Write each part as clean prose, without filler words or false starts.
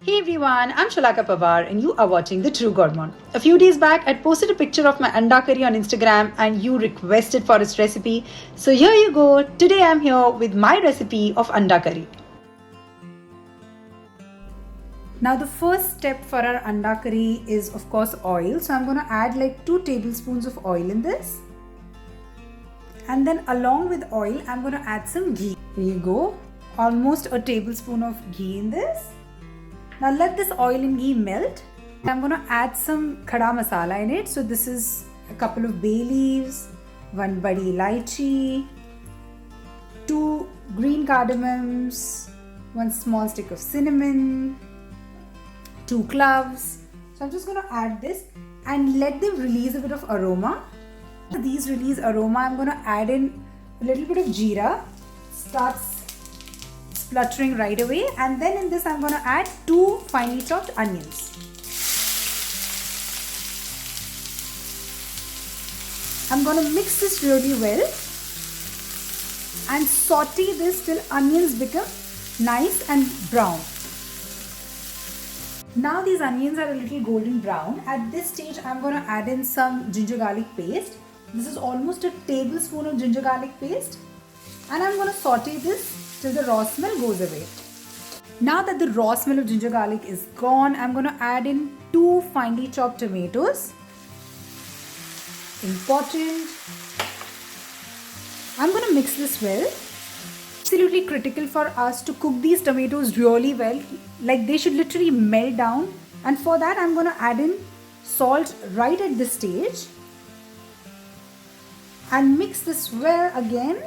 Hey everyone, I'm Shalaka Pawar and you are watching The True Gourmand. A few days back, I posted a picture of my anda curry on Instagram and you requested for its recipe. So here you go. Today I'm here with my recipe of anda curry. Now the first step for our anda curry is of course oil. So I'm going to add like 2 tablespoons of oil in this. And then along with oil, I'm going to add some ghee. Here you go. Almost a tablespoon of ghee in this. Now let this oil and ghee melt. I'm going to add some Garam Masala in it. So this is a couple of bay leaves, 1 Badi Elaichi, 2 green cardamoms, 1 small stick of cinnamon, 2 cloves. So I'm just going to add this and let them release a bit of aroma. These release aroma, I'm going to add in a little bit of jeera. Starts spluttering right away, and then in this I'm going to add 2 finely chopped onions. I'm going to mix this really well and saute this till onions become nice and brown. Now these onions are a little golden brown. At this stage I'm going to add in some ginger garlic paste. This is almost a tablespoon of ginger garlic paste, and I'm going to saute this till the raw smell goes away. Now that the raw smell of ginger garlic is gone, I'm going to add in 2 finely chopped tomatoes. Important. I'm going to mix this well. Absolutely critical for us to cook these tomatoes really well. Like they should literally melt down. And for that I'm going to add in salt right at this stage. And mix this well again.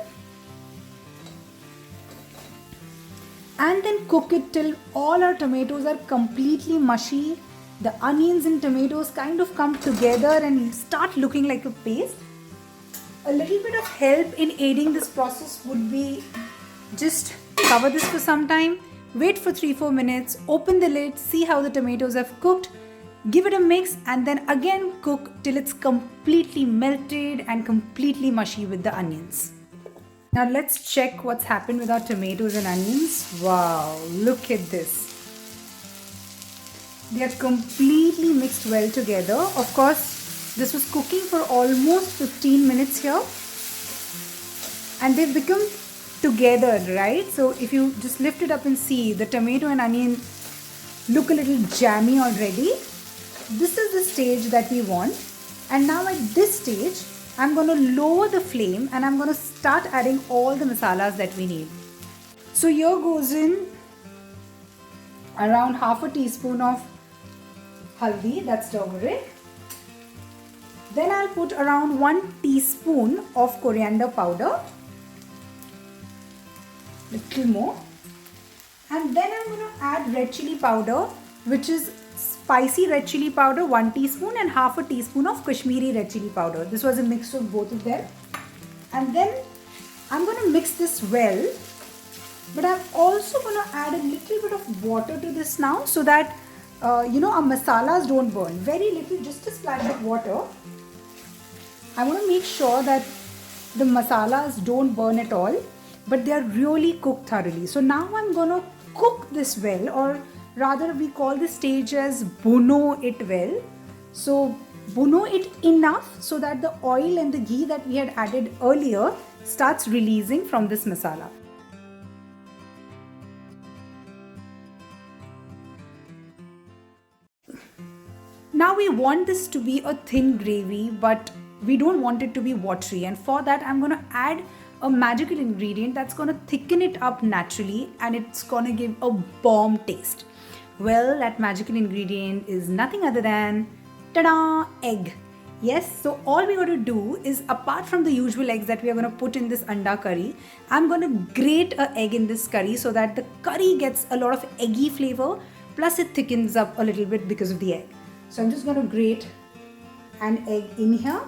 And then cook it till all our tomatoes are completely mushy. The onions and tomatoes kind of come together and start looking like a paste. A little bit of help in aiding this process would be just cover this for some time, wait for 3-4 minutes, open the lid, see how the tomatoes have cooked, give it a mix, and then again cook till it's completely melted and completely mushy with the onions. Now let's check what's happened with our tomatoes and onions. Wow, look at this. They are completely mixed well together. Of course, this was cooking for almost 15 minutes here. And they've become together, right? So if you just lift it up and see, the tomato and onion look a little jammy already. This is the stage that we want. And now at this stage, I'm going to lower the flame and I'm going to start adding all the masalas that we need. So here goes in around half a teaspoon of haldi, that's turmeric. Then I'll put around 1 teaspoon of coriander powder. Little more. And then I'm going to add red chili powder, which is spicy red chili powder, 1 teaspoon, and half a teaspoon of Kashmiri red chili powder. This was a mix of both of them. And then I'm going to mix this well. But I'm also going to add a little bit of water to this now so that, our masalas don't burn. Very little, just a splash of water. I want to make sure that the masalas don't burn at all, but they are really cooked thoroughly. So now I'm going to cook this well, or rather we call this stage as bhuno it well. So bhuno it enough so that the oil and the ghee that we had added earlier starts releasing from this masala. Now we want this to be a thin gravy, but we don't want it to be watery, and for that I'm going to add a magical ingredient that's going to thicken it up naturally and it's going to give a bomb taste. Well, that magical ingredient is nothing other than ta-da, egg. Yes, so all we got to do is, apart from the usual eggs that we are going to put in this anda curry, I'm going to grate an egg in this curry so that the curry gets a lot of eggy flavor, plus it thickens up a little bit because of the egg. So I'm just going to grate an egg in here.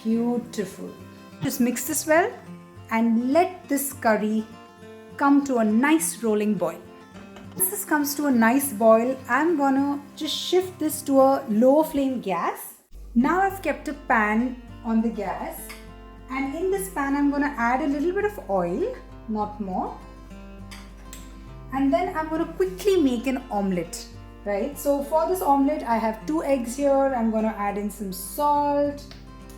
Beautiful. Just mix this well and let this curry come to a nice rolling boil. Once this comes to a nice boil, I'm gonna just shift this to a low flame gas. Now I've kept a pan on the gas, and in this pan I'm gonna add a little bit of oil, not more. And then I'm going to quickly make an omelette, right? So for this omelette, I have 2 eggs here. I'm going to add in some salt.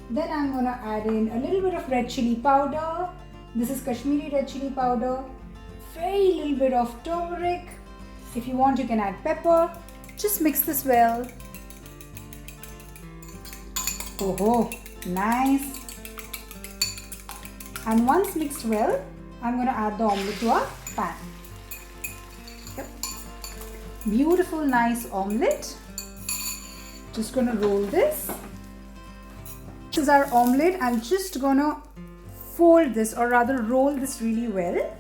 Then I'm going to add in a little bit of red chili powder. This is Kashmiri red chili powder. Very little bit of turmeric. If you want, you can add pepper. Just mix this well. Oh, nice. And once mixed well, I'm going to add the omelette to our pan. Yep. Beautiful, nice omelette. Just going to roll this. This is our omelette. I'm just going to fold this, or rather roll this really well.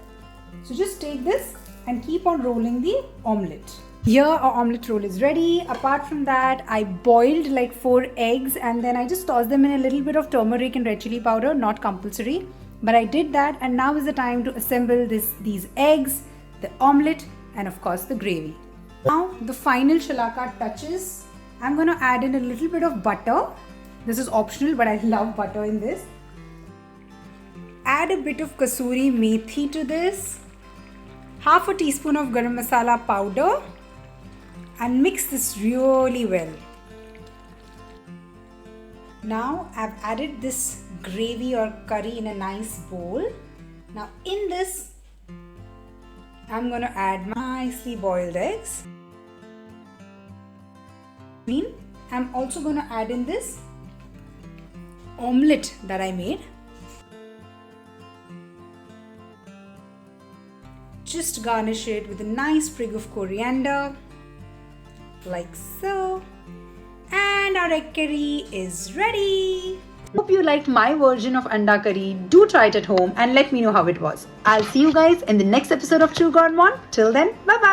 So just take this and keep on rolling the omelette. Here our omelette roll is ready. Apart from that, I boiled like 4 eggs and then I just tossed them in a little bit of turmeric and red chili powder, not compulsory. But I did that, and now is the time to assemble these eggs, the omelette, and of course the gravy. Now the final shalaka touches. I'm going to add in a little bit of butter. This is optional, but I love butter in this. Add a bit of Kasuri Methi to this. Half a teaspoon of Garam Masala powder. And mix this really well. Now I've added this gravy or curry in a nice bowl. Now in this, I'm going to add nicely boiled eggs. I'm also going to add in this omelette that I made. Just garnish it with a nice sprig of coriander, like so. And our egg curry is ready. Hope you liked my version of Anda curry. Do try it at home and let me know how it was. I'll see you guys in the next episode of True Gone Mon. Till then, bye bye.